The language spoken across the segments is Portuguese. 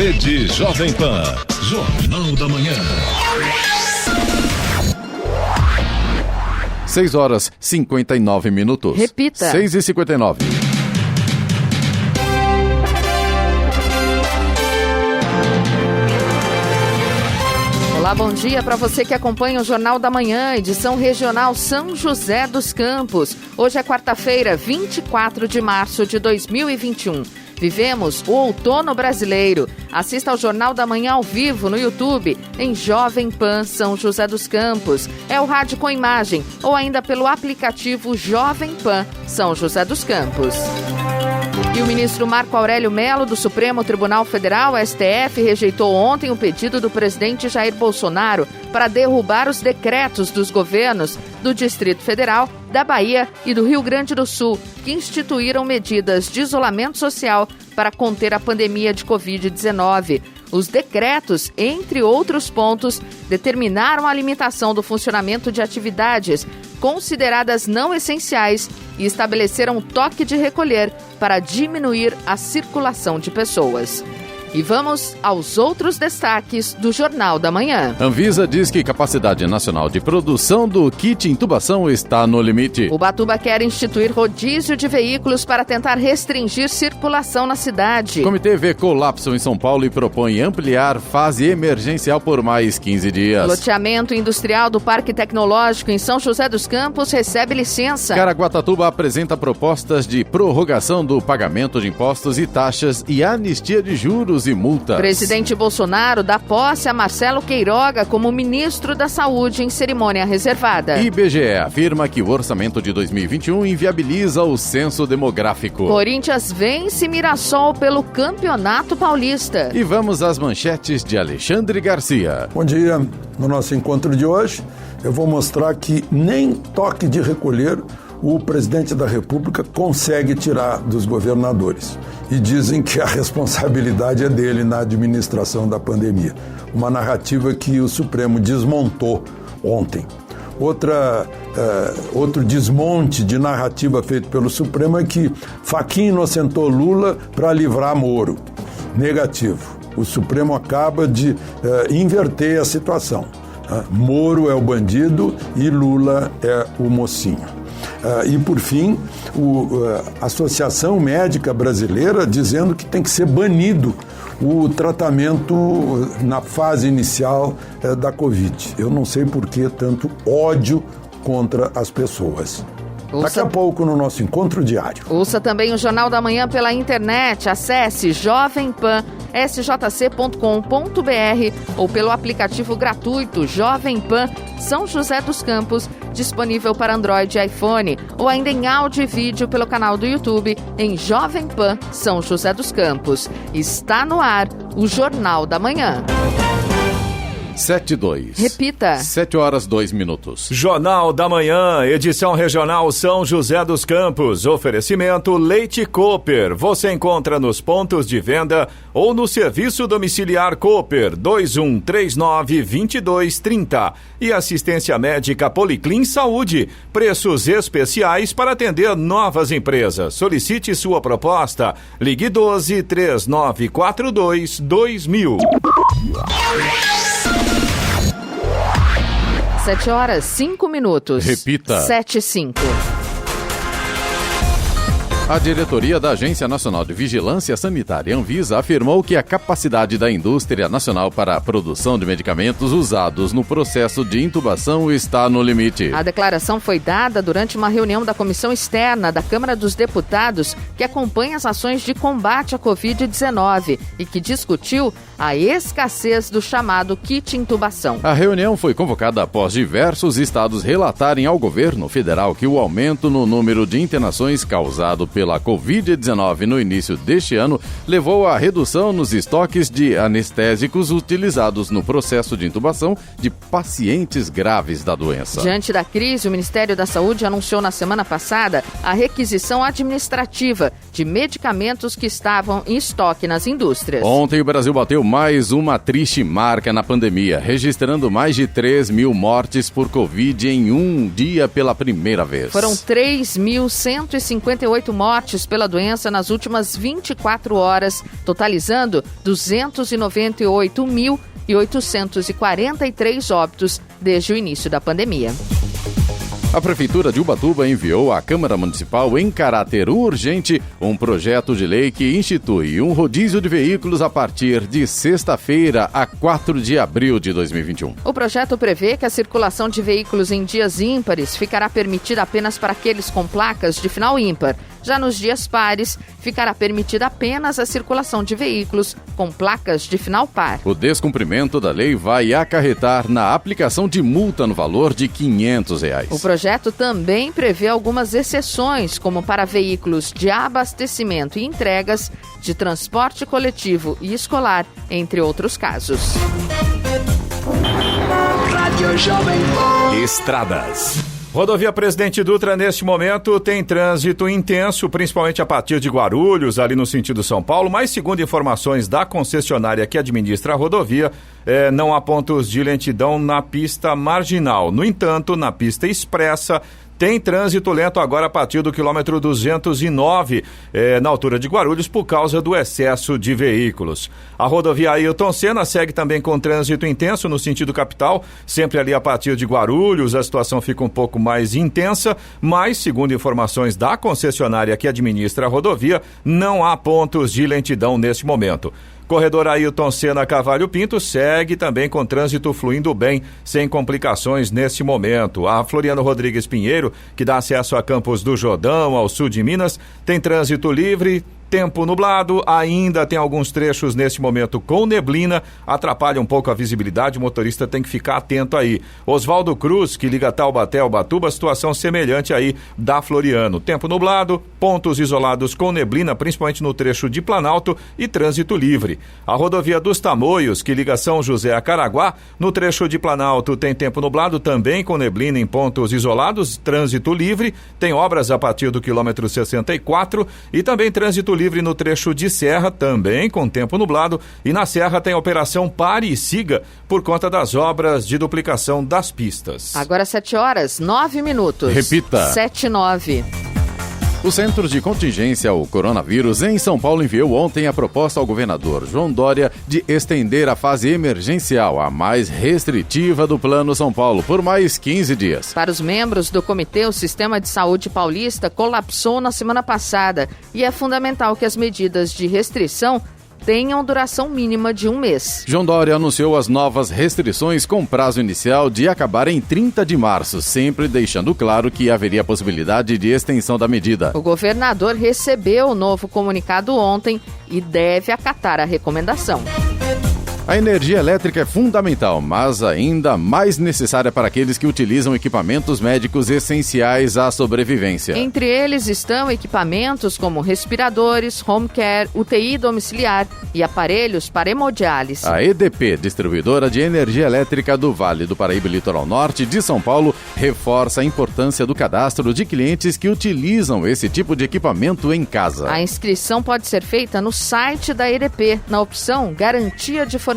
Rede Jovem Pan, Jornal da Manhã. 6h59. Repita. 6h59. Olá, bom dia para você que acompanha o Jornal da Manhã, edição regional São José dos Campos. Hoje é quarta-feira, 24 de março de 2021. Vivemos o outono brasileiro. Assista ao Jornal da Manhã ao vivo no YouTube, em Jovem Pan São José dos Campos. É o rádio com imagem ou ainda pelo aplicativo Jovem Pan São José dos Campos. E o ministro Marco Aurélio Mello, do Supremo Tribunal Federal, STF, rejeitou ontem o pedido do presidente Jair Bolsonaro para derrubar os decretos dos governos do Distrito Federal, da Bahia e do Rio Grande do Sul, que instituíram medidas de isolamento social para conter a pandemia de Covid-19. Os decretos, entre outros pontos, determinaram a limitação do funcionamento de atividades consideradas não essenciais e estabeleceram toque de recolher para diminuir a circulação de pessoas. E vamos aos outros destaques do Jornal da Manhã. Anvisa diz que capacidade nacional de produção do kit intubação está no limite. Ubatuba quer instituir rodízio de veículos para tentar restringir circulação na cidade. Comitê vê colapso em São Paulo e propõe ampliar fase emergencial por mais 15 dias. Loteamento industrial do Parque Tecnológico em São José dos Campos recebe licença. Caraguatatuba apresenta propostas de prorrogação do pagamento de impostos e taxas e anistia de juros e multas. Presidente Bolsonaro dá posse a Marcelo Queiroga como ministro da Saúde em cerimônia reservada. IBGE afirma que o orçamento de 2021 inviabiliza o censo demográfico. Corinthians vence Mirassol pelo Campeonato Paulista. E vamos às manchetes de Alexandre Garcia. Bom dia. No nosso encontro de hoje, eu vou mostrar que nem toque de recolher o presidente da República consegue tirar dos governadores. E dizem que a responsabilidade é dele na administração da pandemia. Uma narrativa que o Supremo desmontou ontem. Outro desmonte de narrativa feito pelo Supremo é que Fachin inocentou Lula para livrar Moro. Negativo. O Supremo acaba de inverter a situação. Moro é o bandido e Lula é o mocinho. E, por fim, a Associação Médica Brasileira dizendo que tem que ser banido o tratamento na fase inicial da Covid. Eu não sei por que tanto ódio contra as pessoas. Daqui a pouco no nosso encontro diário. Ouça também o Jornal da Manhã pela internet. Acesse jovempan.sjc.com.br ou pelo aplicativo gratuito Jovem Pan São José dos Campos, disponível para Android e iPhone, ou ainda em áudio e vídeo pelo canal do YouTube em Jovem Pan São José dos Campos. Está no ar o Jornal da Manhã. 7:02. Repita. 7h02. Jornal da Manhã, edição regional São José dos Campos. Oferecimento Leite Cooper. Você encontra nos pontos de venda ou no serviço domiciliar Cooper 2139-2230. E assistência médica Policlin Saúde. Preços especiais para atender novas empresas. Solicite sua proposta. Ligue 12-3942-2000. 7h05. Repita. 7:05. A diretoria da Agência Nacional de Vigilância Sanitária, Anvisa, afirmou que a capacidade da indústria nacional para a produção de medicamentos usados no processo de intubação está no limite. A declaração foi dada durante uma reunião da Comissão Externa da Câmara dos Deputados, que acompanha as ações de combate à Covid-19 e que discutiu a escassez do chamado kit intubação. A reunião foi convocada após diversos estados relatarem ao governo federal que o aumento no número de internações causado pela Covid-19 no início deste ano levou à redução nos estoques de anestésicos utilizados no processo de intubação de pacientes graves da doença. Diante da crise, o Ministério da Saúde anunciou na semana passada a requisição administrativa de medicamentos que estavam em estoque nas indústrias. Ontem o Brasil bateu mais uma triste marca na pandemia, registrando mais de 3 mil mortes por Covid em um dia pela primeira vez. Foram 3.158 mortes pela doença nas últimas 24 horas, totalizando 298.843 óbitos desde o início da pandemia. A Prefeitura de Ubatuba enviou à Câmara Municipal, em caráter urgente, um projeto de lei que institui um rodízio de veículos a partir de sexta-feira, a 4 de abril de 2021. O projeto prevê que a circulação de veículos em dias ímpares ficará permitida apenas para aqueles com placas de final ímpar. Já nos dias pares, ficará permitida apenas a circulação de veículos com placas de final par. O descumprimento da lei vai acarretar na aplicação de multa no valor de R$500. O projeto também prevê algumas exceções, como para veículos de abastecimento e entregas, de transporte coletivo e escolar, entre outros casos. Estradas. Rodovia Presidente Dutra, neste momento, tem trânsito intenso, principalmente a partir de Guarulhos, ali no sentido São Paulo, mas segundo informações da concessionária que administra a rodovia, não há pontos de lentidão na pista marginal. No entanto, na pista expressa, tem trânsito lento agora a partir do quilômetro 209, na altura de Guarulhos, por causa do excesso de veículos. A rodovia Ailton Senna segue também com trânsito intenso no sentido capital, sempre ali a partir de Guarulhos, a situação fica um pouco mais intensa, mas, segundo informações da concessionária que administra a rodovia, não há pontos de lentidão neste momento. Corredor Ailton Senna Carvalho Pinto segue também com trânsito fluindo bem, sem complicações neste momento. A Floriano Rodrigues Pinheiro, que dá acesso a Campos do Jordão, ao sul de Minas, tem trânsito livre. Tempo nublado, ainda tem alguns trechos neste momento com neblina, atrapalha um pouco a visibilidade, o motorista tem que ficar atento aí. Oswaldo Cruz, que liga Taubaté ao Ubatuba, situação semelhante aí da Floriano. Tempo nublado, pontos isolados com neblina, principalmente no trecho de Planalto, e trânsito livre. A rodovia dos Tamoios, que liga São José a Caraguá, no trecho de Planalto tem tempo nublado, também com neblina em pontos isolados, trânsito livre, tem obras a partir do quilômetro 64 e também trânsito livre no trecho de Serra, também com tempo nublado, e na Serra tem a operação Pare e Siga por conta das obras de duplicação das pistas. Agora 7h09. Repita. 7h09. O Centro de Contingência ao Coronavírus em São Paulo enviou ontem a proposta ao governador João Dória de estender a fase emergencial, a mais restritiva do Plano São Paulo, por mais 15 dias. Para os membros do comitê, o Sistema de Saúde Paulista colapsou na semana passada e é fundamental que as medidas de restrição tenham duração mínima de 1 mês. João Dória anunciou as novas restrições com prazo inicial de acabar em 30 de março, sempre deixando claro que haveria possibilidade de extensão da medida. O governador recebeu o novo comunicado ontem e deve acatar a recomendação. A energia elétrica é fundamental, mas ainda mais necessária para aqueles que utilizam equipamentos médicos essenciais à sobrevivência. Entre eles estão equipamentos como respiradores, home care, UTI domiciliar e aparelhos para hemodiálise. A EDP, distribuidora de energia elétrica do Vale do Paraíba e Litoral Norte de São Paulo, reforça a importância do cadastro de clientes que utilizam esse tipo de equipamento em casa. A inscrição pode ser feita no site da EDP, na opção Garantia de Fornecimento,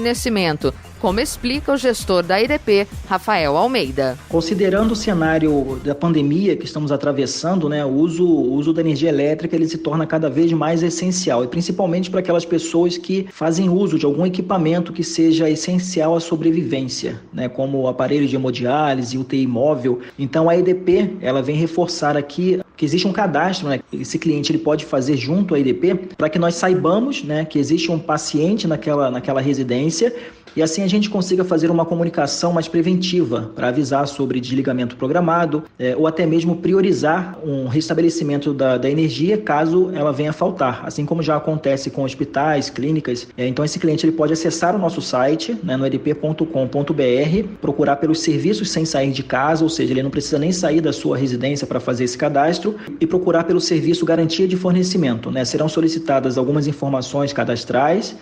como explica o gestor da EDP, Rafael Almeida. Considerando o cenário da pandemia que estamos atravessando, o uso da energia elétrica ele se torna cada vez mais essencial, e principalmente para aquelas pessoas que fazem uso de algum equipamento que seja essencial à sobrevivência, como aparelho de hemodiálise, UTI móvel. Então a EDP ela vem reforçar aqui que existe um cadastro, esse cliente ele pode fazer junto à EDP para que nós saibamos que existe um paciente naquela residência, e assim a gente consiga fazer uma comunicação mais preventiva para avisar sobre desligamento programado ou até mesmo priorizar um restabelecimento da energia caso ela venha a faltar, assim como já acontece com hospitais, clínicas. Então esse cliente ele pode acessar o nosso site, no edp.com.br, procurar pelos serviços sem sair de casa, ou seja, ele não precisa nem sair da sua residência para fazer esse cadastro, e procurar pelo serviço Garantia de Fornecimento. Serão solicitadas algumas informações cadastrais.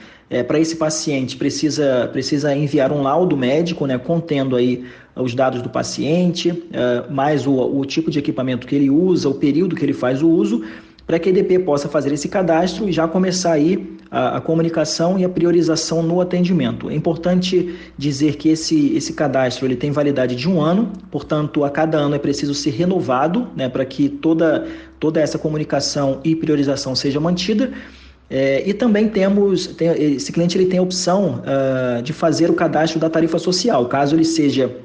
Para esse paciente precisa enviar um laudo médico, contendo aí os dados do paciente, mais o tipo de equipamento que ele usa, o período que ele faz o uso, para que a EDP possa fazer esse cadastro e já começar aí a comunicação e a priorização no atendimento. É importante dizer que esse cadastro ele tem validade de 1 ano, portanto, a cada ano é preciso ser renovado, né, para que toda essa comunicação e priorização seja mantida. E também esse cliente ele tem a opção de fazer o cadastro da tarifa social, caso ele seja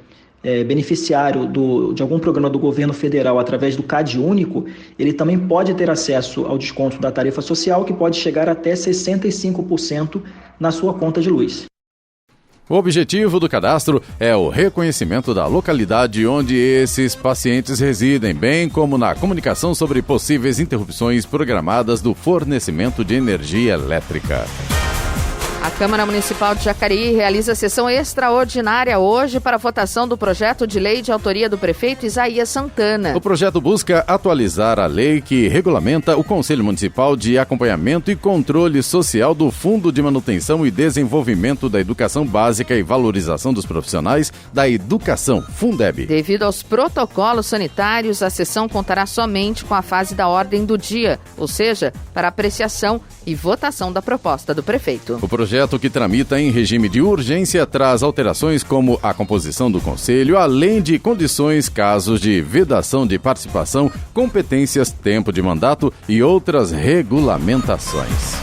beneficiário de algum programa do governo federal através do CAD único, ele também pode ter acesso ao desconto da tarifa social, que pode chegar até 65% na sua conta de luz. O objetivo do cadastro é o reconhecimento da localidade onde esses pacientes residem, bem como na comunicação sobre possíveis interrupções programadas do fornecimento de energia elétrica. A Câmara Municipal de Jacareí realiza sessão extraordinária hoje para a votação do projeto de lei de autoria do prefeito Isaías Santana. O projeto busca atualizar a lei que regulamenta o Conselho Municipal de Acompanhamento e Controle Social do Fundo de Manutenção e Desenvolvimento da Educação Básica e Valorização dos Profissionais da Educação, Fundeb. Devido aos protocolos sanitários, a sessão contará somente com a fase da ordem do dia, ou seja, para apreciação e votação da proposta do prefeito. O projeto, que tramita em regime de urgência, traz alterações como a composição do Conselho, além de condições, casos de vedação de participação, competências, tempo de mandato e outras regulamentações.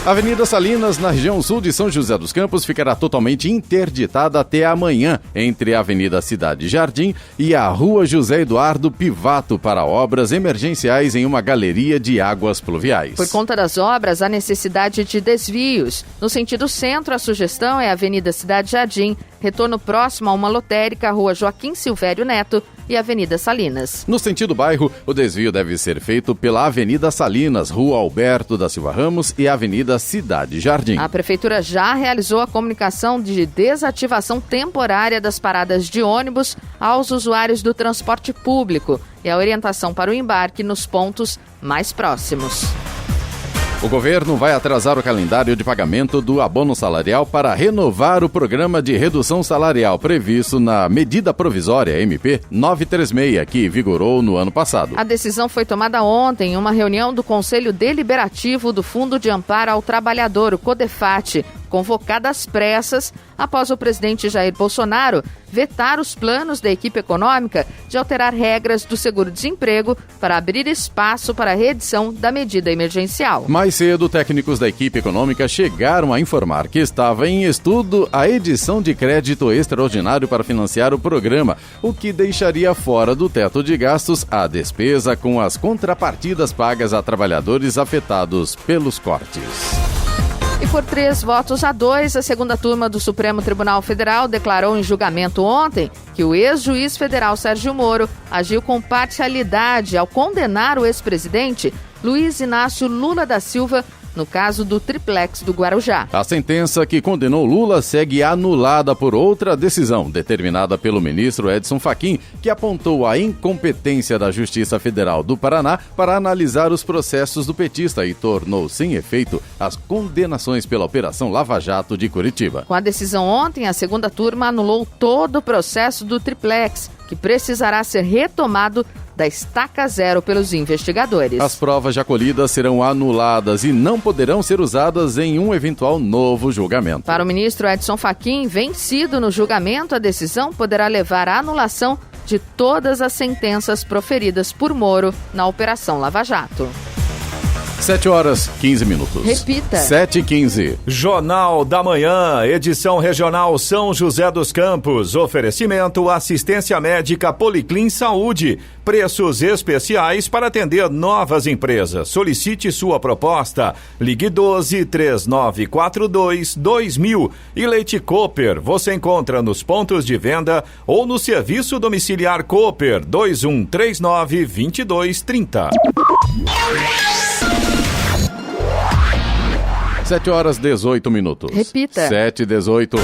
A Avenida Salinas, na região sul de São José dos Campos, ficará totalmente interditada até amanhã, entre a Avenida Cidade Jardim e a Rua José Eduardo Pivato, para obras emergenciais em uma galeria de águas pluviais. Por conta das obras, há necessidade de desvios. No sentido centro, a sugestão é a Avenida Cidade Jardim, retorno próximo a uma lotérica, Rua Joaquim Silvério Neto e Avenida Salinas. No sentido bairro, o desvio deve ser feito pela Avenida Salinas, Rua Alberto da Silva Ramos e Avenida Cidade Jardim. A Prefeitura já realizou a comunicação de desativação temporária das paradas de ônibus aos usuários do transporte público e a orientação para o embarque nos pontos mais próximos. O governo vai atrasar o calendário de pagamento do abono salarial para renovar o programa de redução salarial previsto na medida provisória MP 936, que vigorou no ano passado. A decisão foi tomada ontem em uma reunião do Conselho Deliberativo do Fundo de Amparo ao Trabalhador, o CODEFAT, convocada às pressas após o presidente Jair Bolsonaro vetar os planos da equipe econômica de alterar regras do seguro-desemprego para abrir espaço para a reedição da medida emergencial. Mais cedo, técnicos da equipe econômica chegaram a informar que estava em estudo a edição de crédito extraordinário para financiar o programa, o que deixaria fora do teto de gastos a despesa com as contrapartidas pagas a trabalhadores afetados pelos cortes. E por 3-2, a segunda turma do Supremo Tribunal Federal declarou em julgamento ontem que o ex-juiz federal Sérgio Moro agiu com parcialidade ao condenar o ex-presidente Luiz Inácio Lula da Silva no caso do triplex do Guarujá. A sentença que condenou Lula segue anulada por outra decisão, determinada pelo ministro Edson Fachin, que apontou a incompetência da Justiça Federal do Paraná para analisar os processos do petista e tornou sem efeito as condenações pela Operação Lava Jato de Curitiba. Com a decisão ontem, a segunda turma anulou todo o processo do triplex, que precisará ser retomado da estaca zero pelos investigadores. As provas já colhidas serão anuladas e não poderão ser usadas em um eventual novo julgamento. Para o ministro Edson Fachin, vencido no julgamento, a decisão poderá levar à anulação de todas as sentenças proferidas por Moro na Operação Lava Jato. 7h15. Repita. 7h15. Jornal da Manhã, edição regional São José dos Campos. Oferecimento assistência médica Policlin Saúde. Preços especiais para atender novas empresas. Solicite sua proposta. Ligue 12-3942-2000. E Leite Cooper, você encontra nos pontos de venda ou no serviço domiciliar Cooper 2139-2230. 7h18. Repita. 7h18.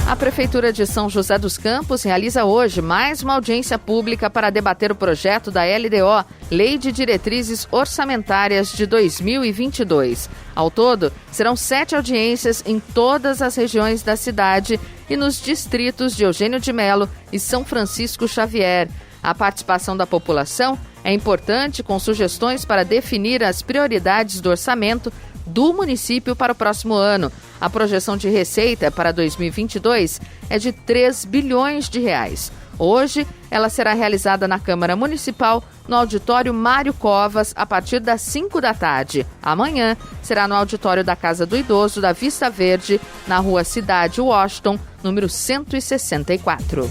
A Prefeitura de São José dos Campos realiza hoje mais uma audiência pública para debater o projeto da LDO, Lei de Diretrizes Orçamentárias de 2022. Ao todo, serão 7 audiências em todas as regiões da cidade e nos distritos de Eugênio de Melo e São Francisco Xavier. A participação da população É importante com sugestões para definir as prioridades do orçamento do município para o próximo ano. A projeção de receita para 2022 é de 3 bilhões de reais. Hoje, ela será realizada na Câmara Municipal, no auditório Mário Covas, a partir das 5 da tarde. Amanhã, será no auditório da Casa do Idoso, da Vista Verde, na Rua Cidade Washington, número 164.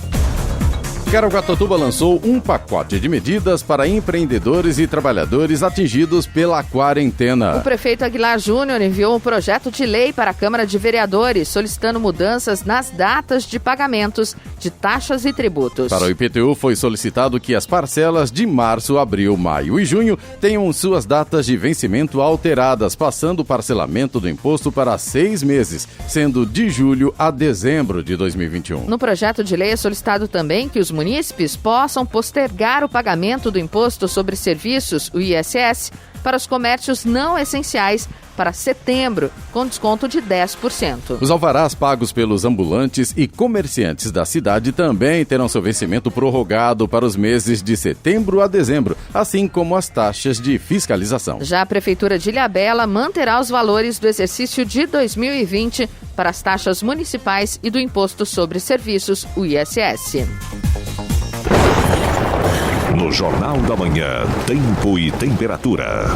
Caraguatatuba lançou um pacote de medidas para empreendedores e trabalhadores atingidos pela quarentena. O prefeito Aguilar Júnior enviou um projeto de lei para a Câmara de Vereadores, solicitando mudanças nas datas de pagamentos de taxas e tributos. Para o IPTU, foi solicitado que as parcelas de março, abril, maio e junho tenham suas datas de vencimento alteradas, passando o parcelamento do imposto para 6 meses, sendo de julho a dezembro de 2021. No projeto de lei é solicitado também que os munícipes possam postergar o pagamento do Imposto sobre Serviços, o ISS, para os comércios não essenciais para setembro, com desconto de 10%. Os alvarás pagos pelos ambulantes e comerciantes da cidade também terão seu vencimento prorrogado para os meses de setembro a dezembro, assim como as taxas de fiscalização. Já a Prefeitura de Ilhabela manterá os valores do exercício de 2020 para as taxas municipais e do Imposto sobre Serviços, o ISS. No Jornal da Manhã, tempo e temperatura.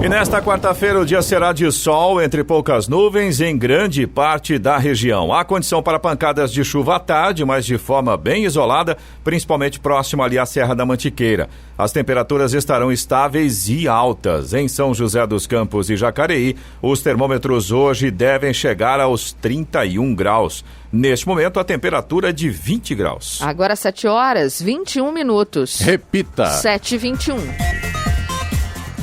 E nesta quarta-feira o dia será de sol entre poucas nuvens em grande parte da região. Há condição para pancadas de chuva à tarde, mas de forma bem isolada, principalmente próximo ali à Serra da Mantiqueira. As temperaturas estarão estáveis e altas. Em São José dos Campos e Jacareí, os termômetros hoje devem chegar aos 31 graus. Neste momento, a temperatura é de 20 graus. Agora 7 horas, 21 minutos. Repita. 7h21.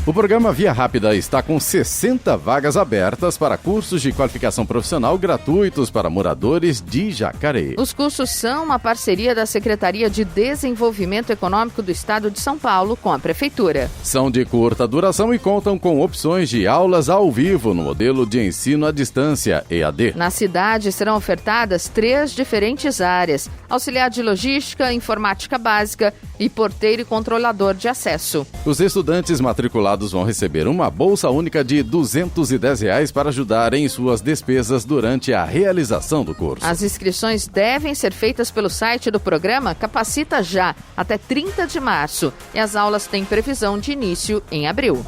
O programa Via Rápida está com 60 vagas abertas para cursos de qualificação profissional gratuitos para moradores de Jacareí. Os cursos são uma parceria da Secretaria de Desenvolvimento Econômico do Estado de São Paulo com a Prefeitura. São de curta duração e contam com opções de aulas ao vivo no modelo de ensino à distância, EAD. Na cidade serão ofertadas 3 diferentes áreas: auxiliar de logística, informática básica e porteiro e controlador de acesso. Os estudantes matriculados vão receber uma bolsa única de R$ 210 para ajudar em suas despesas durante a realização do curso. As inscrições devem ser feitas pelo site do programa Capacita Já, até 30 de março, e as aulas têm previsão de início em abril.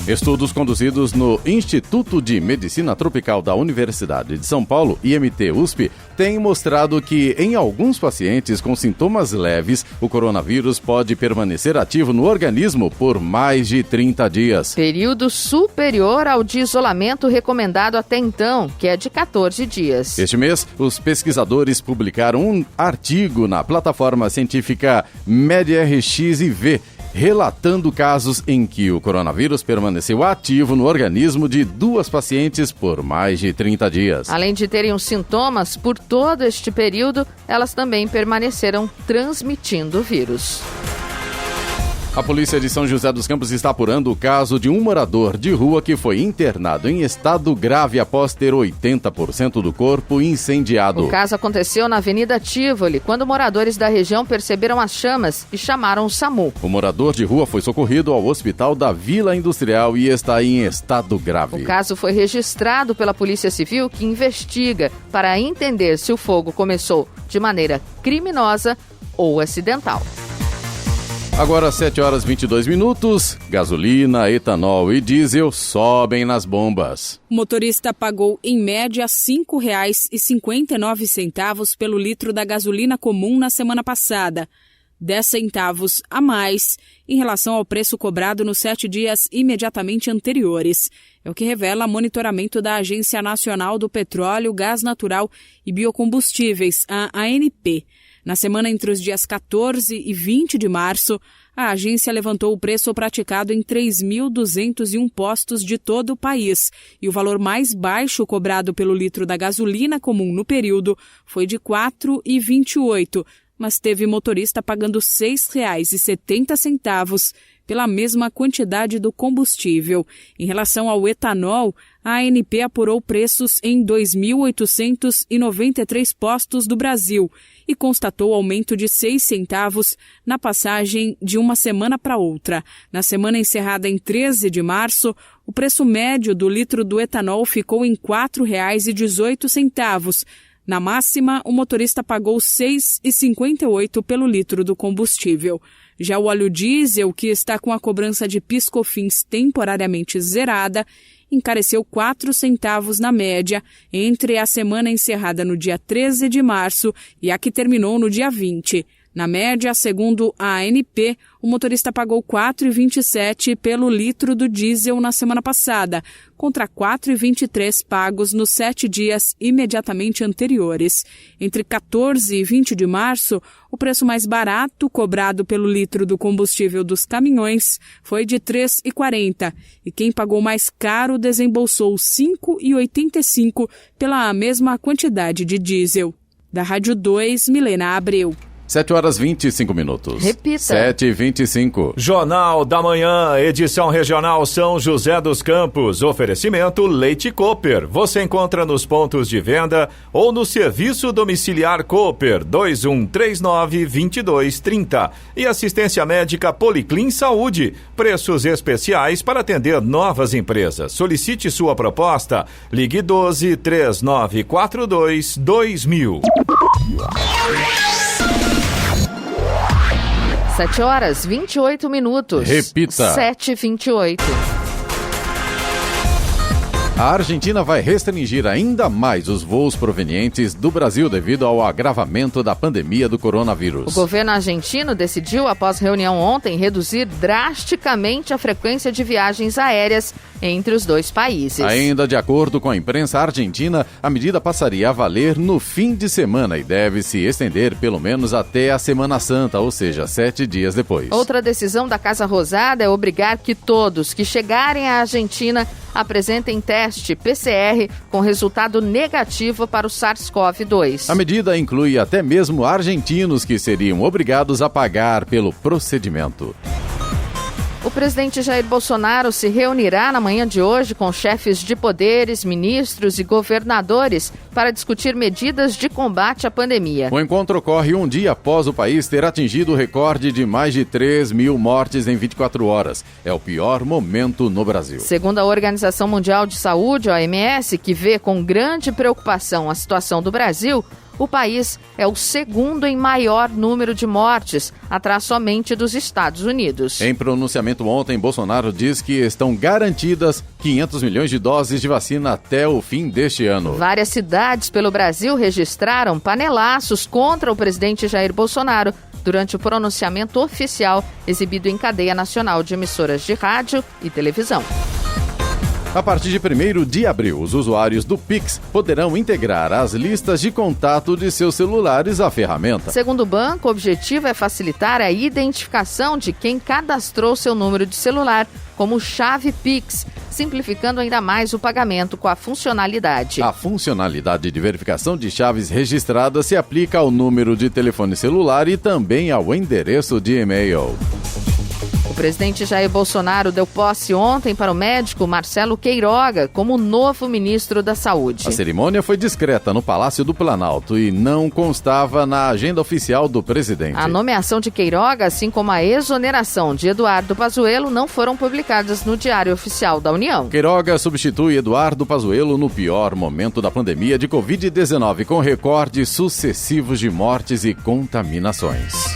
Estudos conduzidos no Instituto de Medicina Tropical da Universidade de São Paulo, IMT-USP, têm mostrado que em alguns pacientes com sintomas leves, o coronavírus pode permanecer ativo no organismo por mais de 30 dias. Período superior ao de isolamento recomendado até então, que é de 14 dias. Este mês, os pesquisadores publicaram um artigo na plataforma científica MedRxiv, relatando casos em que o coronavírus permaneceu ativo no organismo de 2 pacientes por mais de 30 dias. Além de terem os sintomas, por todo este período, elas também permaneceram transmitindo o vírus. A polícia de São José dos Campos está apurando o caso de um morador de rua que foi internado em estado grave após ter 80% do corpo incendiado. O caso aconteceu na Avenida Tivoli, quando moradores da região perceberam as chamas e chamaram o SAMU. O morador de rua foi socorrido ao hospital da Vila Industrial e está em estado grave. O caso foi registrado pela Polícia Civil, que investiga para entender se o fogo começou de maneira criminosa ou acidental. Agora 7 horas 22 minutos, gasolina, etanol e diesel sobem nas bombas. O motorista pagou em média R$ 5,59 pelo litro da gasolina comum na semana passada, 10 centavos a mais em relação ao preço cobrado nos 7 dias imediatamente anteriores. É o que revela o monitoramento da Agência Nacional do Petróleo, Gás Natural e Biocombustíveis, a ANP. Na semana entre os dias 14 e 20 de março, a agência levantou o preço praticado em 3.201 postos de todo o país e o valor mais baixo cobrado pelo litro da gasolina comum no período foi de R$ 4,28, mas teve motorista pagando R$ 6,70 pela mesma quantidade do combustível. Em relação ao etanol, a ANP apurou preços em 2.893 postos do Brasil e constatou aumento de 6 centavos na passagem de uma semana para outra. Na semana encerrada em 13 de março, o preço médio do litro do etanol ficou em R$ 4,18. Na máxima, o motorista pagou R$ 6,58 pelo litro do combustível. Já o óleo diesel, que está com a cobrança de PIS/COFINS temporariamente zerada, encareceu 4 centavos na média entre a semana encerrada no dia 13 de março e a que terminou no dia 20. Na média, segundo a ANP, o motorista pagou R$ 4,27 pelo litro do diesel na semana passada, contra R$ 4,23 pagos nos 7 dias imediatamente anteriores. Entre 14 e 20 de março, o preço mais barato cobrado pelo litro do combustível dos caminhões foi de R$ 3,40 e quem pagou mais caro desembolsou R$ 5,85 pela mesma quantidade de diesel. Da Rádio 2, Milena Abreu. 7h25. Repita. 7h25. Jornal da Manhã, edição regional São José dos Campos. Oferecimento Leite Cooper. Você encontra nos pontos de venda ou no serviço domiciliar Cooper 2139-2230. E assistência médica Policlin Saúde. Preços especiais para atender novas empresas. Solicite sua proposta. Ligue 12-3942-2000. 7h28. Repita. 7h28. A Argentina vai restringir ainda mais os voos provenientes do Brasil devido ao agravamento da pandemia do coronavírus. O governo argentino decidiu, após reunião ontem, reduzir drasticamente a frequência de viagens aéreas entre os dois países. Ainda de acordo com a imprensa argentina, a medida passaria a valer no fim de semana e deve se estender pelo menos até a Semana Santa, ou seja, 7 dias depois. Outra decisão da Casa Rosada é obrigar que todos que chegarem à Argentina apresentem teste PCR com resultado negativo para o SARS-CoV-2. A medida inclui até mesmo argentinos que seriam obrigados a pagar pelo procedimento. O presidente Jair Bolsonaro se reunirá na manhã de hoje com chefes de poderes, ministros e governadores para discutir medidas de combate à pandemia. O encontro ocorre um dia após o país ter atingido o recorde de mais de 3 mil mortes em 24 horas. É o pior momento no Brasil. Segundo a Organização Mundial de Saúde, OMS, que vê com grande preocupação a situação do Brasil, o país é o segundo em maior número de mortes, atrás somente dos Estados Unidos. Em pronunciamento ontem, Bolsonaro diz que estão garantidas 500 milhões de doses de vacina até o fim deste ano. Várias cidades pelo Brasil registraram panelaços contra o presidente Jair Bolsonaro durante o pronunciamento oficial exibido em cadeia nacional de emissoras de rádio e televisão. A partir de 1º de abril, os usuários do Pix poderão integrar as listas de contato de seus celulares à ferramenta. Segundo o banco, o objetivo é facilitar a identificação de quem cadastrou seu número de celular como chave Pix, simplificando ainda mais o pagamento com a funcionalidade. A funcionalidade de verificação de chaves registradas se aplica ao número de telefone celular e também ao endereço de e-mail. O presidente Jair Bolsonaro deu posse ontem para o médico Marcelo Queiroga como novo ministro da Saúde. A cerimônia foi discreta no Palácio do Planalto e não constava na agenda oficial do presidente. A nomeação de Queiroga, assim como a exoneração de Eduardo Pazuello, não foram publicadas no Diário Oficial da União. Queiroga substitui Eduardo Pazuello no pior momento da pandemia de Covid-19, com recordes sucessivos de mortes e contaminações.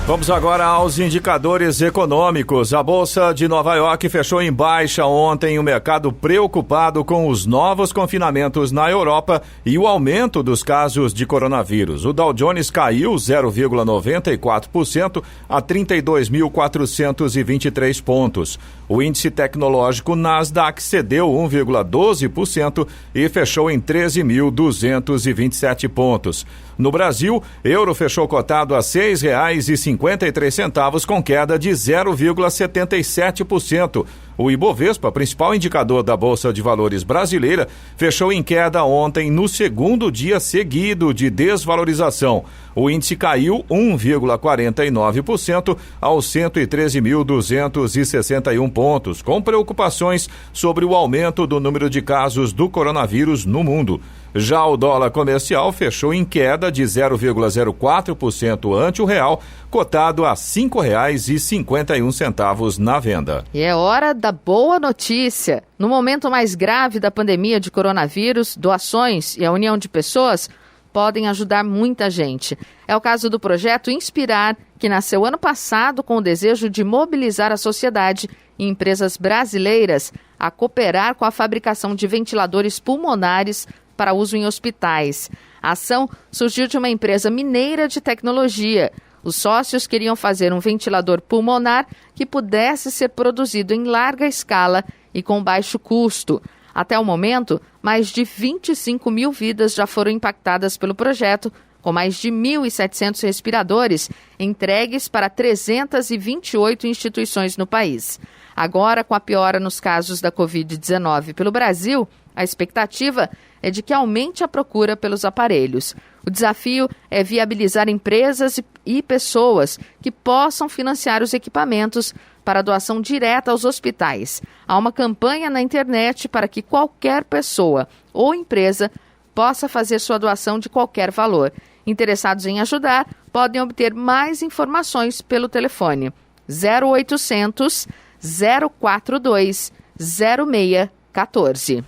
Vamos agora aos indicadores econômicos. A Bolsa de Nova York fechou em baixa ontem, o mercado preocupado com os novos confinamentos na Europa e o aumento dos casos de coronavírus. O Dow Jones caiu 0,94% a 32.423 pontos. O índice tecnológico Nasdaq cedeu 1,12% e fechou em 13.227 pontos. No Brasil, euro fechou cotado a R$ 6,53, com queda de 0,77%. O Ibovespa, principal indicador da Bolsa de Valores brasileira, fechou em queda ontem no segundo dia seguido de desvalorização. O índice caiu 1,49% aos 113.261 pontos, com preocupações sobre o aumento do número de casos do coronavírus no mundo. Já o dólar comercial fechou em queda de 0,04% ante o real, cotado a R$ 5,51 na venda. E é hora da boa notícia. No momento mais grave da pandemia de coronavírus, doações e a união de pessoas podem ajudar muita gente. É o caso do projeto Inspirar, que nasceu ano passado com o desejo de mobilizar a sociedade e empresas brasileiras a cooperar com a fabricação de ventiladores pulmonares para uso em hospitais. A ação surgiu de uma empresa mineira de tecnologia. Os sócios queriam fazer um ventilador pulmonar que pudesse ser produzido em larga escala e com baixo custo. Até o momento, mais de 25 mil vidas já foram impactadas pelo projeto, com mais de 1.700 respiradores entregues para 328 instituições no país. Agora, com a piora nos casos da Covid-19 pelo Brasil, a expectativa é de que aumente a procura pelos aparelhos. O desafio é viabilizar empresas e pessoas que possam financiar os equipamentos para doação direta aos hospitais. Há uma campanha na internet para que qualquer pessoa ou empresa possa fazer sua doação de qualquer valor. Interessados em ajudar podem obter mais informações pelo telefone 0800 042 0614.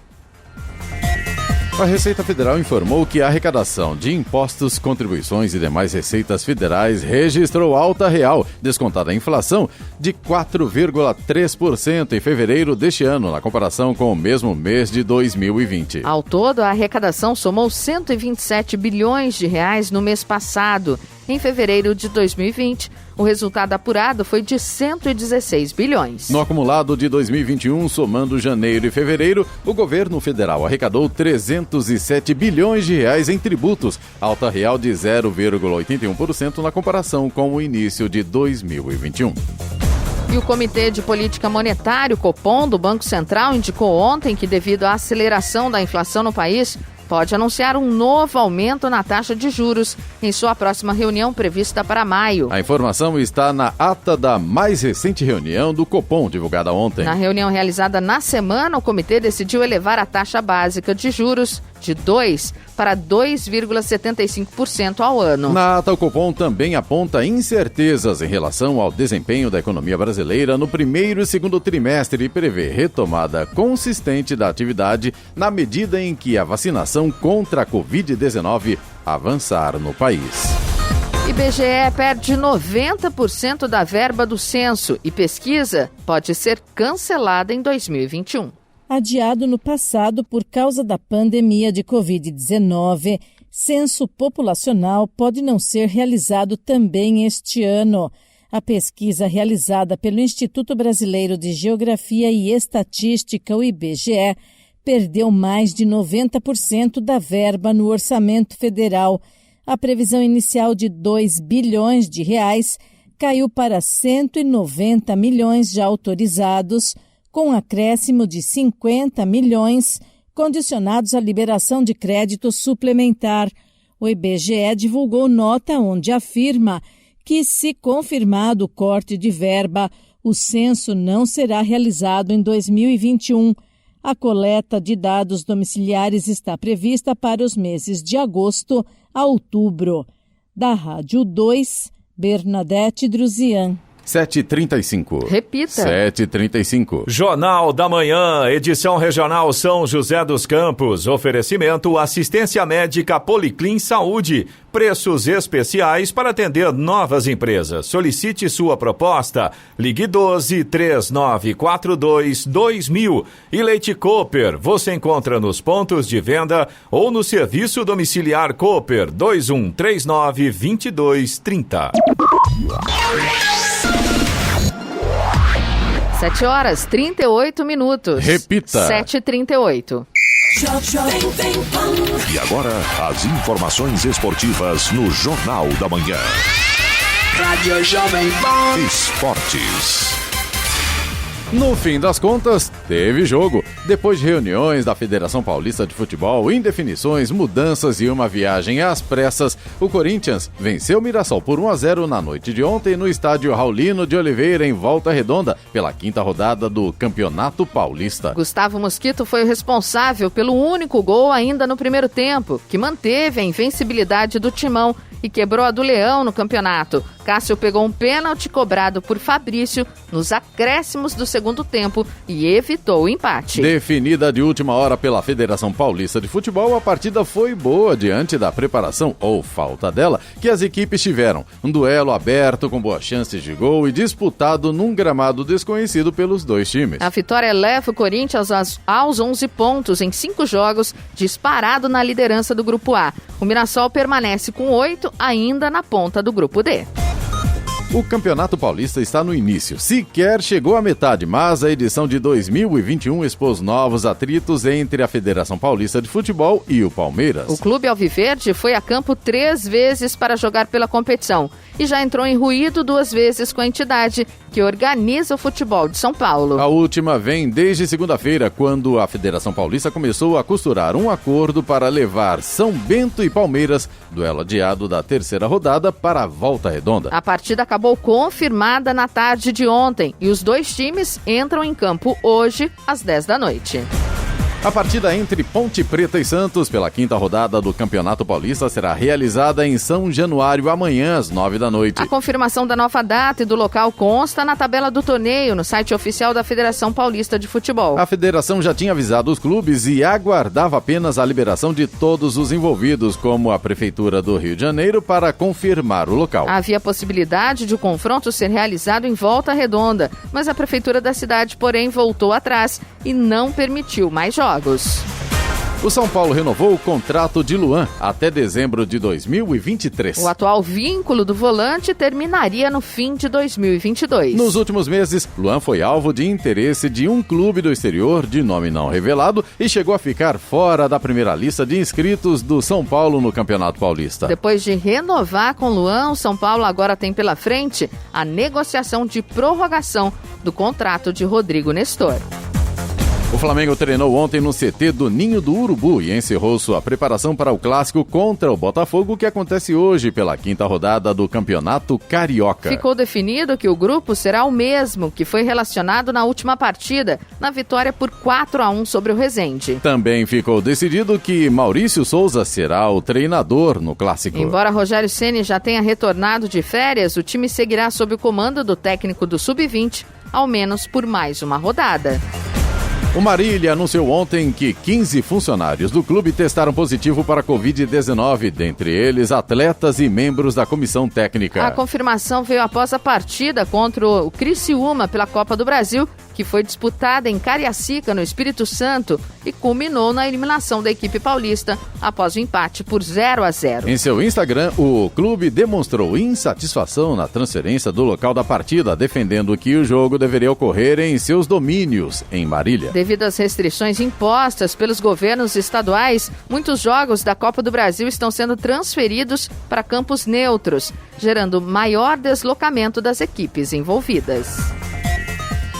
A Receita Federal informou que a arrecadação de impostos, contribuições e demais receitas federais registrou alta real, descontada a inflação, de 4,3% em fevereiro deste ano, na comparação com o mesmo mês de 2020. Ao todo, a arrecadação somou 127 bilhões de reais no mês passado. Em fevereiro de 2020, o resultado apurado foi de 116 bilhões. No acumulado de 2021, somando janeiro e fevereiro, o governo federal arrecadou 307 bilhões de reais em tributos, alta real de 0,81% na comparação com o início de 2021. E o Comitê de Política Monetária, o Copom, do Banco Central, indicou ontem que, devido à aceleração da inflação no país, pode anunciar um novo aumento na taxa de juros em sua próxima reunião prevista para maio. A informação está na ata da mais recente reunião do Copom, divulgada ontem. Na reunião realizada na semana, o comitê decidiu elevar a taxa básica de juros de 2% para 2,75% ao ano. Na ata, o Copom também aponta incertezas em relação ao desempenho da economia brasileira no primeiro e segundo trimestre e prevê retomada consistente da atividade na medida em que a vacinação contra a Covid-19 avançar no país. IBGE perde 90% da verba do censo e pesquisa pode ser cancelada em 2021. Adiado no passado por causa da pandemia de Covid-19, censo populacional pode não ser realizado também este ano. A pesquisa realizada pelo Instituto Brasileiro de Geografia e Estatística, o IBGE, perdeu mais de 90% da verba no orçamento federal. A previsão inicial de 2 bilhões de reais caiu para 190 milhões já autorizados, com acréscimo de 50 milhões condicionados à liberação de crédito suplementar. O IBGE divulgou nota onde afirma que, se confirmado o corte de verba, o censo não será realizado em 2021. A coleta de dados domiciliares está prevista para os meses de agosto a outubro. Da Rádio 2, Bernadette Druzian. 7h35. Repita. 7h35. Jornal da Manhã, edição regional São José dos Campos. Oferecimento assistência médica Policlin Saúde. Preços especiais para atender novas empresas. Solicite sua proposta. Ligue 12-3942-2000. E Leite Cooper. Você encontra nos pontos de venda ou no serviço domiciliar Cooper 2139-2230. 7h38. Repita. 7h38. E agora, as informações esportivas no Jornal da Manhã. Rádio Jovem Pan. Esportes. No fim das contas, teve jogo. Depois de reuniões da Federação Paulista de Futebol, indefinições, mudanças e uma viagem às pressas, o Corinthians venceu o Mirassol por 1-0 na noite de ontem no estádio Raulino de Oliveira, em Volta Redonda, pela 5ª rodada do Campeonato Paulista. Gustavo Mosquito foi o responsável pelo único gol ainda no primeiro tempo, que manteve a invencibilidade do Timão e quebrou a do Leão no campeonato. Cássio pegou um pênalti cobrado por Fabrício nos acréscimos do segundo tempo e evitou o empate. Definida de última hora pela Federação Paulista de Futebol, a partida foi boa diante da preparação, ou falta dela, que as equipes tiveram. Um duelo aberto com boas chances de gol e disputado num gramado desconhecido pelos dois times. A vitória leva o Corinthians aos 11 pontos em 5 jogos, disparado na liderança do Grupo A. O Mirassol permanece com 8, ainda na ponta do Grupo D. O Campeonato Paulista está no início. Sequer chegou à metade, mas a edição de 2021 expôs novos atritos entre a Federação Paulista de Futebol e o Palmeiras. O Clube Alviverde foi a campo 3 vezes para jogar pela competição e já entrou em ruído 2 vezes com a entidade que organiza o futebol de São Paulo. A última vem desde segunda-feira, quando a Federação Paulista começou a costurar um acordo para levar São Bento e Palmeiras, duelo adiado da 3ª rodada, para a Volta Redonda. A partida acabou confirmada na tarde de ontem e os dois times entram em campo hoje às 10 da noite. A partida entre Ponte Preta e Santos pela 5ª rodada do Campeonato Paulista será realizada em São Januário amanhã às 9 da noite. A confirmação da nova data e do local consta na tabela do torneio no site oficial da Federação Paulista de Futebol. A federação já tinha avisado os clubes e aguardava apenas a liberação de todos os envolvidos, como a Prefeitura do Rio de Janeiro, para confirmar o local. Havia possibilidade de o confronto ser realizado em Volta Redonda, mas a Prefeitura da cidade, porém, voltou atrás e não permitiu mais jogos. O São Paulo renovou o contrato de Luan até dezembro de 2023. O atual vínculo do volante terminaria no fim de 2022. Nos últimos meses, Luan foi alvo de interesse de um clube do exterior de nome não revelado e chegou a ficar fora da primeira lista de inscritos do São Paulo no Campeonato Paulista. Depois de renovar com Luan, o São Paulo agora tem pela frente a negociação de prorrogação do contrato de Rodrigo Nestor. O Flamengo treinou ontem no CT do Ninho do Urubu e encerrou sua preparação para o clássico contra o Botafogo, que acontece hoje pela 5ª rodada do Campeonato Carioca. Ficou definido que o grupo será o mesmo que foi relacionado na última partida, na vitória por 4-1 sobre o Resende. Também ficou decidido que Maurício Souza será o treinador no clássico. Embora Rogério Ceni já tenha retornado de férias, o time seguirá sob o comando do técnico do Sub-20, ao menos por mais uma rodada. O Marília anunciou ontem que 15 funcionários do clube testaram positivo para a Covid-19, dentre eles atletas e membros da comissão técnica. A confirmação veio após a partida contra o Criciúma pela Copa do Brasil, que foi disputada em Cariacica, no Espírito Santo, e culminou na eliminação da equipe paulista após o empate por 0-0. Em seu Instagram, o clube demonstrou insatisfação na transferência do local da partida, defendendo que o jogo deveria ocorrer em seus domínios, em Marília. Devido às restrições impostas pelos governos estaduais, muitos jogos da Copa do Brasil estão sendo transferidos para campos neutros, gerando maior deslocamento das equipes envolvidas.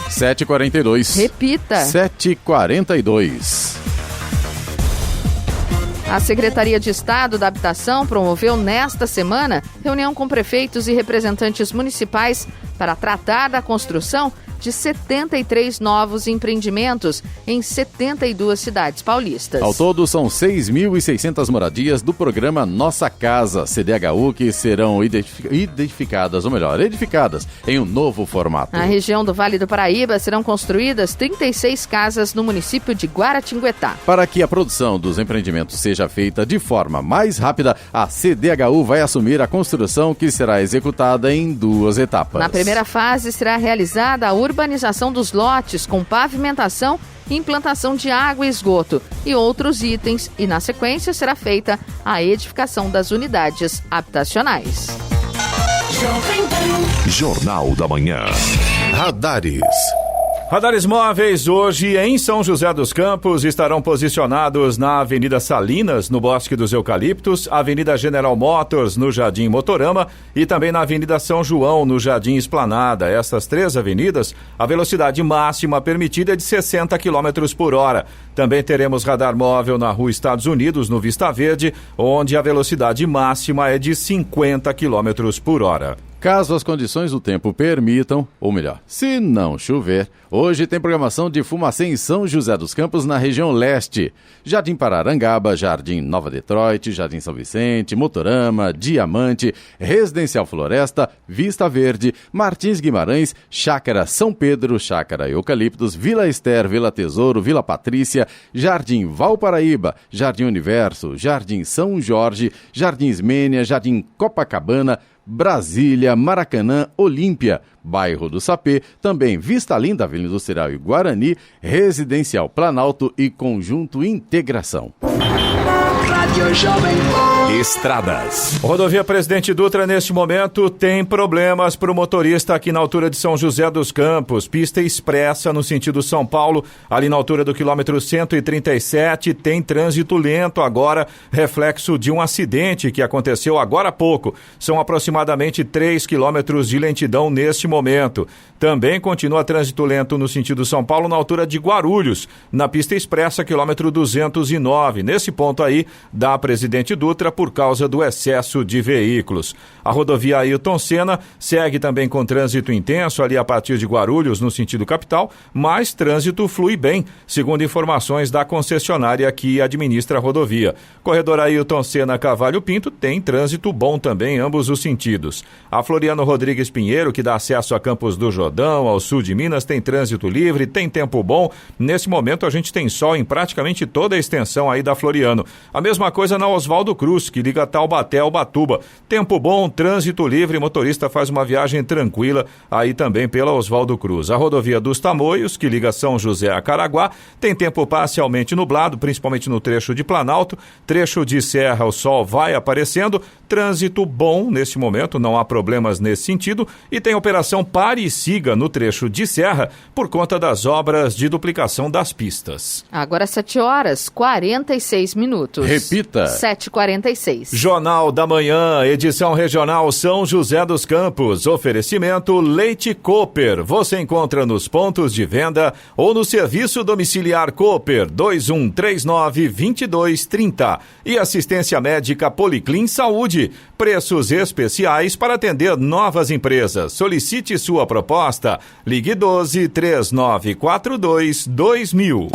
7h42. Repita. 7h42. A Secretaria de Estado da Habitação promoveu nesta semana reunião com prefeitos e representantes municipais para tratar da construção de 73 novos empreendimentos em 72 cidades paulistas. Ao todo, são 6.600 moradias do programa Nossa Casa, CDHU, que serão edificadas em um novo formato. Na região do Vale do Paraíba serão construídas 36 casas no município de Guaratinguetá. Para que a produção dos empreendimentos seja feita de forma mais rápida, a CDHU vai assumir a construção, que será executada em 2 etapas. Na primeira fase será realizada a urbanização dos lotes com pavimentação, implantação de água e esgoto e outros itens, e na sequência será feita a edificação das unidades habitacionais. Jornal da Manhã. Radares. Radares móveis hoje em São José dos Campos estarão posicionados na Avenida Salinas, no Bosque dos Eucaliptos, Avenida General Motors, no Jardim Motorama e também na Avenida São João, no Jardim Esplanada. Essas 3 avenidas, a velocidade máxima permitida é de 60 km por hora. Também teremos radar móvel na Rua Estados Unidos, no Vista Verde, onde a velocidade máxima é de 50 km por hora. Caso as condições do tempo permitam, ou melhor, se não chover, hoje tem programação de Fumacê em São José dos Campos, na região leste. Jardim Pararangaba, Jardim Nova Detroit, Jardim São Vicente, Motorama, Diamante, Residencial Floresta, Vista Verde, Martins Guimarães, Chácara São Pedro, Chácara Eucaliptos, Vila Ester, Vila Tesouro, Vila Patrícia, Jardim Valparaíba, Jardim Universo, Jardim São Jorge, Jardim Ismênia, Jardim Copacabana, Brasília, Maracanã, Olímpia, Bairro do Sapê, também Vista Linda, Vila Industrial e Guarani, Residencial Planalto e Conjunto Integração. Estradas. Rodovia Presidente Dutra, neste momento, tem problemas para o motorista aqui na altura de São José dos Campos. Pista expressa no sentido São Paulo, ali na altura do quilômetro 137, tem trânsito lento agora, reflexo de um acidente que aconteceu agora há pouco. São aproximadamente 3 quilômetros de lentidão neste momento. Também continua trânsito lento no sentido São Paulo, na altura de Guarulhos, na pista expressa, quilômetro 209. Nesse ponto aí, da Presidente Dutra, por causa do excesso de veículos. A rodovia Ailton Senna segue também com trânsito intenso ali a partir de Guarulhos, no sentido capital, mas trânsito flui bem, segundo informações da concessionária que administra a rodovia. Corredor Ailton Senna Cavalho Pinto tem trânsito bom também em ambos os sentidos. A Floriano Rodrigues Pinheiro, que dá acesso a Campos do Jordão, ao sul de Minas, tem trânsito livre, tem tempo bom. Nesse momento a gente tem sol em praticamente toda a extensão aí da Floriano. A mesma coisa na Oswaldo Cruz, que liga Taubaté ao Ubatuba. Tempo bom, trânsito livre, motorista faz uma viagem tranquila aí também pela Oswaldo Cruz. A rodovia dos Tamoios, que liga São José a Caraguá, tem tempo parcialmente nublado, principalmente no trecho de Planalto. Trecho de Serra, o sol vai aparecendo. Trânsito bom nesse momento, não há problemas nesse sentido. E tem operação Pare e Siga no trecho de Serra por conta das obras de duplicação das pistas. Agora 7h46. Repita. 7h46. Jornal da Manhã, edição regional São José dos Campos. Oferecimento Leite Cooper. Você encontra nos pontos de venda ou no serviço domiciliar Cooper 2139-2230. E assistência médica Policlin Saúde. Preços especiais para atender novas empresas. Solicite sua proposta. Ligue 12-3942-2000.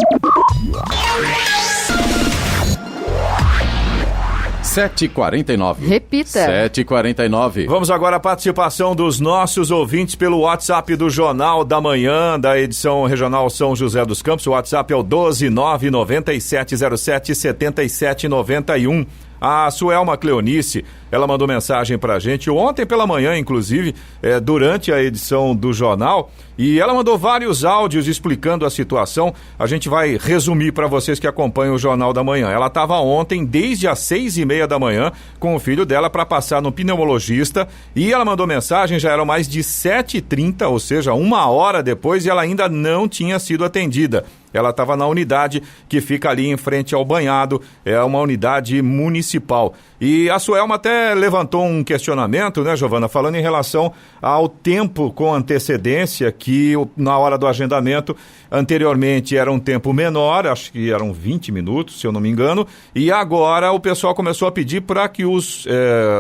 7h49. Repita. 7h49. Vamos agora à participação dos nossos ouvintes pelo WhatsApp do Jornal da Manhã, da edição regional São José dos Campos. O WhatsApp é o 12997077791. A Suelma Cleonice, ela mandou mensagem pra gente ontem pela manhã, inclusive, durante a edição do jornal, e ela mandou vários áudios explicando a situação. A gente vai resumir para vocês que acompanham o Jornal da Manhã. Ela estava ontem, desde as 6h30 da manhã, com o filho dela para passar no pneumologista, e ela mandou mensagem, já eram mais de 7h30, ou seja, 1 hora depois, e ela ainda não tinha sido atendida. Ela estava na unidade que fica ali em frente ao banhado, é uma unidade municipal. E a Suelma até levantou um questionamento, né, Giovana, falando em relação ao tempo com antecedência, que na hora do agendamento, anteriormente era um tempo menor, acho que eram 20 minutos, se eu não me engano, e agora o pessoal começou a pedir para que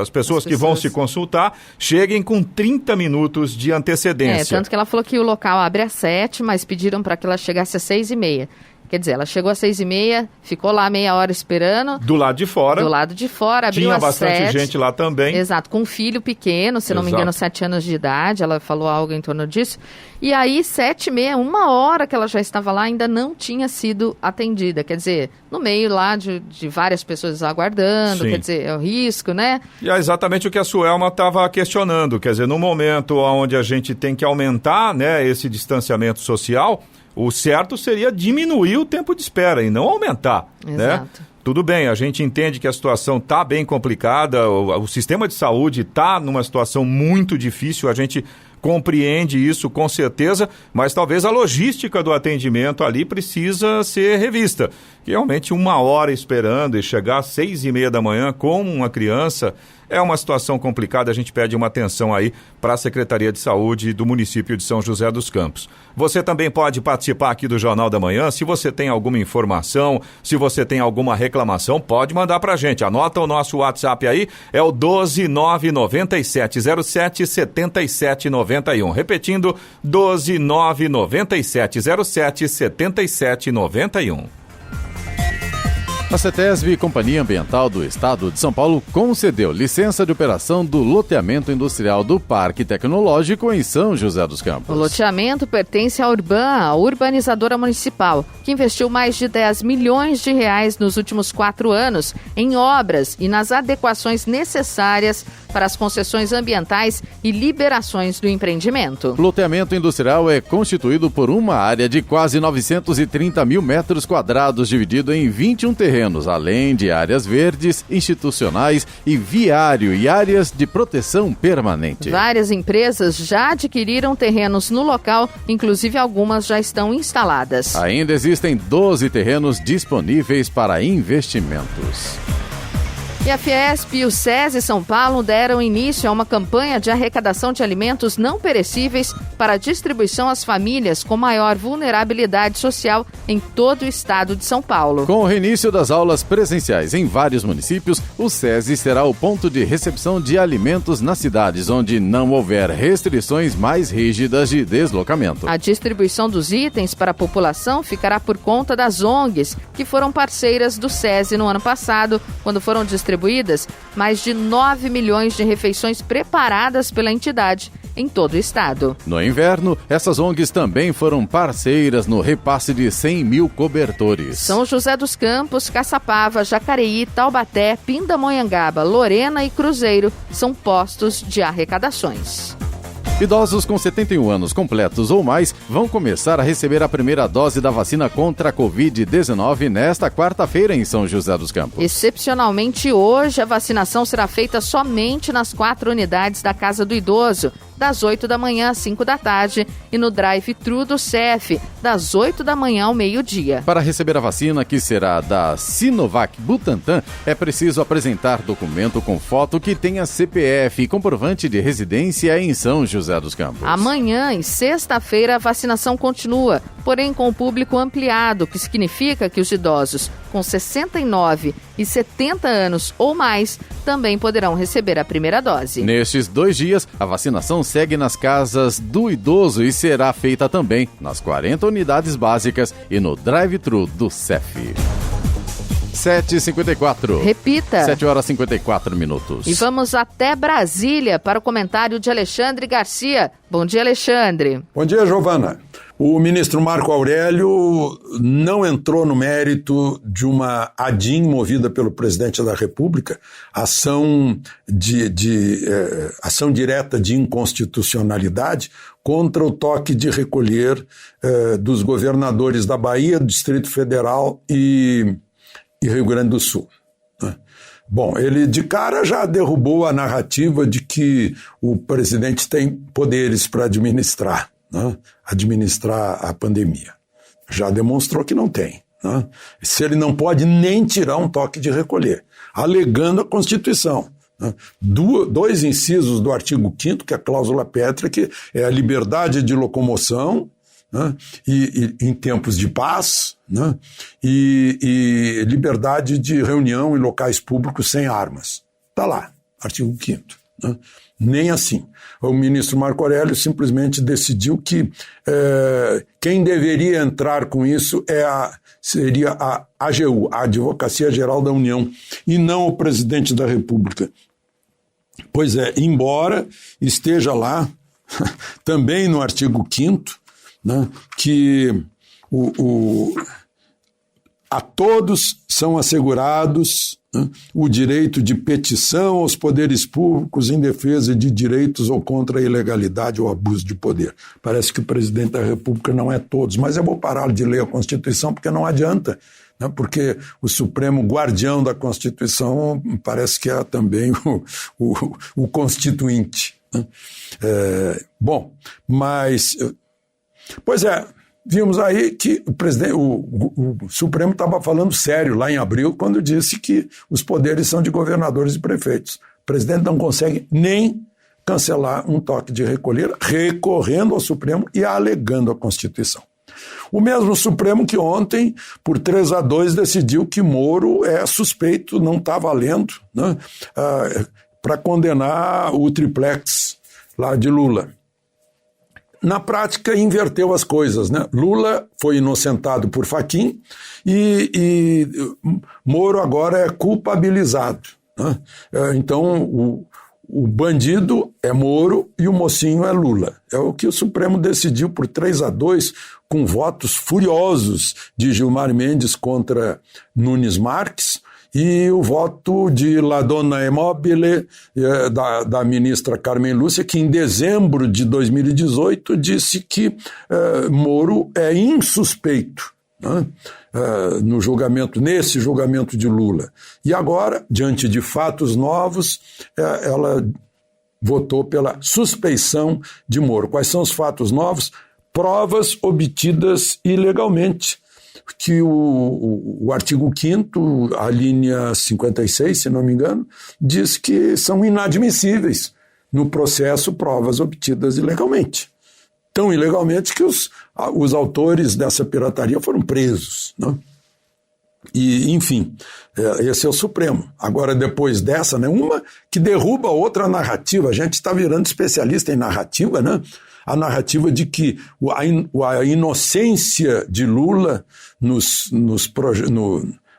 as pessoas que vão se consultar cheguem com 30 minutos de antecedência. Tanto que ela falou que o local abre às 7, mas pediram para que ela chegasse às 6h30. Quer dizer, ela chegou às 6h30, ficou lá meia hora esperando. Do lado de fora. Abriu às 7. Tinha bastante gente lá também. Exato, com um filho pequeno, se não me engano, 7 anos de idade, ela falou algo em torno disso. E aí, 7h30, 1 hora que ela já estava lá, ainda não tinha sido atendida. Quer dizer, no meio lá de várias pessoas aguardando, Sim. Quer dizer, é o risco, né? E é exatamente o que a Suelma estava questionando. Quer dizer, no momento onde a gente tem que aumentar, né, esse distanciamento social, o certo seria diminuir o tempo de espera e não aumentar, Exato. né? Tudo bem, a gente entende que a situação está bem complicada, o sistema de saúde está numa situação muito difícil, a gente compreende isso com certeza, mas talvez a logística do atendimento ali precisa ser revista. Realmente 1 hora esperando e chegar às 6h30 da manhã com uma criança é uma situação complicada. A gente pede uma atenção aí para a Secretaria de Saúde do município de São José dos Campos. Você também pode participar aqui do Jornal da Manhã. Se você tem alguma informação, se você tem alguma reclamação, pode mandar para a gente. Anota o nosso WhatsApp aí, é o 12997077791. Repetindo, 12997077791. A CETESB, Companhia Ambiental do Estado de São Paulo, concedeu licença de operação do loteamento industrial do Parque Tecnológico em São José dos Campos. O loteamento pertence à Urban, a urbanizadora municipal, que investiu mais de 10 milhões de reais nos últimos 4 anos em obras e nas adequações necessárias para as concessões ambientais e liberações do empreendimento. O loteamento industrial é constituído por uma área de quase 930 mil metros quadrados, dividido em 21 terrenos, além de áreas verdes, institucionais e viário e áreas de proteção permanente. Várias empresas já adquiriram terrenos no local, inclusive algumas já estão instaladas. Ainda existem 12 terrenos disponíveis para investimentos. E a Fiesp e o SESI São Paulo deram início a uma campanha de arrecadação de alimentos não perecíveis para distribuição às famílias com maior vulnerabilidade social em todo o estado de São Paulo. Com o reinício das aulas presenciais em vários municípios, o SESI será o ponto de recepção de alimentos nas cidades onde não houver restrições mais rígidas de deslocamento. A distribuição dos itens para a população ficará por conta das ONGs, que foram parceiras do SESI no ano passado, quando foram distribuídas mais de 9 milhões de refeições preparadas pela entidade em todo o estado. No inverno, essas ONGs também foram parceiras no repasse de 100 mil cobertores. São José dos Campos, Caçapava, Jacareí, Taubaté, Pindamonhangaba, Lorena e Cruzeiro são postos de arrecadações. Idosos com 71 anos completos ou mais vão começar a receber a primeira dose da vacina contra a Covid-19 nesta quarta-feira em São José dos Campos. Excepcionalmente hoje, a vacinação será feita somente nas 4 unidades da Casa do Idoso, das 8 da manhã às 5 da tarde, e no drive-thru do CEF, das 8 da manhã ao meio-dia. Para receber a vacina, que será da Sinovac Butantan, é preciso apresentar documento com foto que tenha CPF e comprovante de residência em São José dos Campos. Amanhã e sexta-feira a vacinação continua, porém com o público ampliado, que significa que os idosos com 69 e 70 anos ou mais também poderão receber a primeira dose. Nestes 2 dias, a vacinação segue nas casas do idoso e será feita também nas 40 unidades básicas e no drive-thru do CEF. 7h54. Repita. 7h54. E vamos até Brasília para o comentário de Alexandre Garcia. Bom dia, Alexandre. Bom dia, Giovana. O ministro Marco Aurélio não entrou no mérito de uma ADIM movida pelo presidente da República, ação direta de inconstitucionalidade contra o toque de recolher dos governadores da Bahia, do Distrito Federal e Rio Grande do Sul. Bom, ele de cara já derrubou a narrativa de que o presidente tem poderes para administrar a pandemia. Já demonstrou que não tem. Se ele não pode nem tirar um toque de recolher, alegando a Constituição. 2 incisos do artigo 5º, que é a cláusula pétrea, que é a liberdade de locomoção, e em tempos de paz, e liberdade de reunião em locais públicos sem armas. Está lá, artigo 5º. Nem assim. O ministro Marco Aurélio simplesmente decidiu que quem deveria entrar com isso seria a AGU, a Advocacia Geral da União, e não o presidente da República. Pois é, embora esteja lá, também no artigo 5º, que a todos são assegurados o direito de petição aos poderes públicos em defesa de direitos ou contra a ilegalidade ou abuso de poder. Parece que o presidente da República não é todos, mas eu vou parar de ler a Constituição porque não adianta, porque o Supremo Guardião da Constituição parece que é também o Constituinte. Né? Bom, mas... Pois é, vimos aí que o Supremo estava falando sério lá em abril, quando disse que os poderes são de governadores e prefeitos. O presidente não consegue nem cancelar um toque de recolher, recorrendo ao Supremo e alegando a Constituição. O mesmo Supremo que ontem, por 3-2, decidiu que Moro é suspeito, não está valendo, né, para condenar o triplex lá de Lula. Na prática, inverteu as coisas, né? Lula foi inocentado por Fachin e Moro agora é culpabilizado, né? Então, o bandido é Moro e o mocinho é Lula. É o que o Supremo decidiu por 3-2, com votos furiosos de Gilmar Mendes contra Nunes Marques, e o voto de La Donna Immobile, da ministra Carmen Lúcia, que em dezembro de 2018 disse que Moro é insuspeito, né, nesse julgamento de Lula. E agora, diante de fatos novos, ela votou pela suspeição de Moro. Quais são os fatos novos? Provas obtidas ilegalmente, que o artigo 5º, a linha 56, se não me engano, diz que são inadmissíveis no processo provas obtidas ilegalmente. Tão ilegalmente que os autores dessa pirataria foram presos, né? E, enfim, esse é o Supremo. Agora, depois dessa, né, uma que derruba outra narrativa, a gente está virando especialista em narrativa, né? A narrativa de que a inocência de Lula,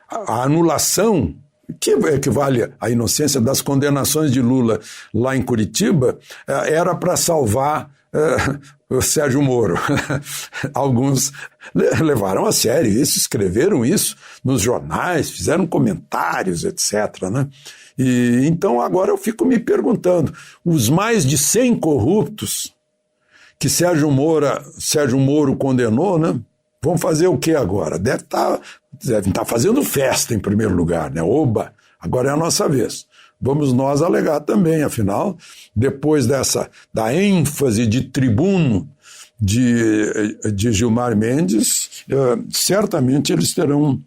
a anulação, que equivale à inocência das condenações de Lula lá em Curitiba, era para salvar o Sérgio Moro. Alguns levaram a sério isso, escreveram isso nos jornais, fizeram comentários, etc., né? E então agora eu fico me perguntando, os mais de 100 corruptos que Sérgio Moro condenou, né? Vão fazer o que agora? Devem estar fazendo festa em primeiro lugar, né? Oba, agora é a nossa vez. Vamos nós alegar também, afinal, depois da ênfase de tribuno de Gilmar Mendes, certamente eles terão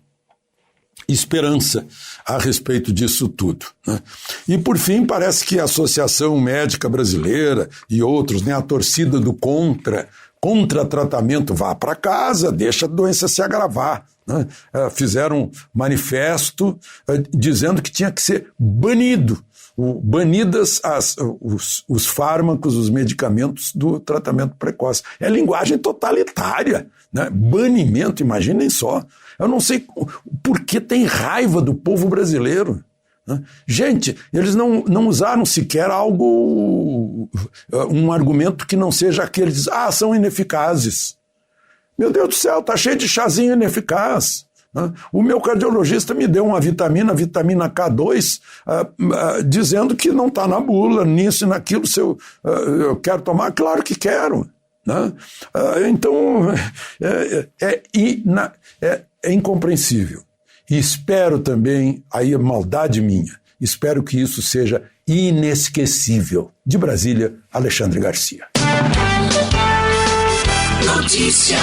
esperança a respeito disso tudo, né? E, por fim, parece que a Associação Médica Brasileira e outros, né, a torcida do contra-tratamento, vá para casa, deixa a doença se agravar, né? Fizeram um manifesto dizendo que tinha que ser banidas os fármacos, os medicamentos do tratamento precoce. É linguagem totalitária, né? Banimento, imaginem só. Eu não sei por que tem raiva do povo brasileiro, né? Gente, eles não usaram sequer um argumento que não seja aqueles, são ineficazes. Meu Deus do céu, tá cheio de chazinho ineficaz, né? O meu cardiologista me deu uma vitamina K2, dizendo que não está na bula, nisso e naquilo, se eu quero tomar, claro que quero, né? Então, é incompreensível. E espero também, aí a maldade minha, espero que isso seja inesquecível. De Brasília, Alexandre Garcia. Notícia.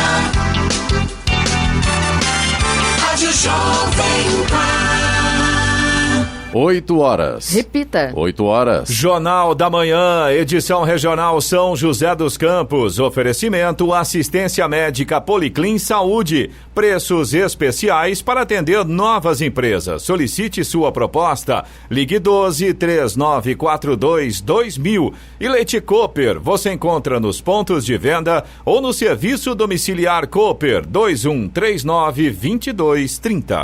Rádio Jovem Pan. 8 horas. Repita. 8 horas. Jornal da Manhã, edição regional São José dos Campos. Oferecimento assistência médica Policlin Saúde. Preços especiais para atender novas empresas. Solicite sua proposta. Ligue 12-3942-2000. E Leite Cooper, você encontra nos pontos de venda ou no serviço domiciliar Cooper 2139-2230.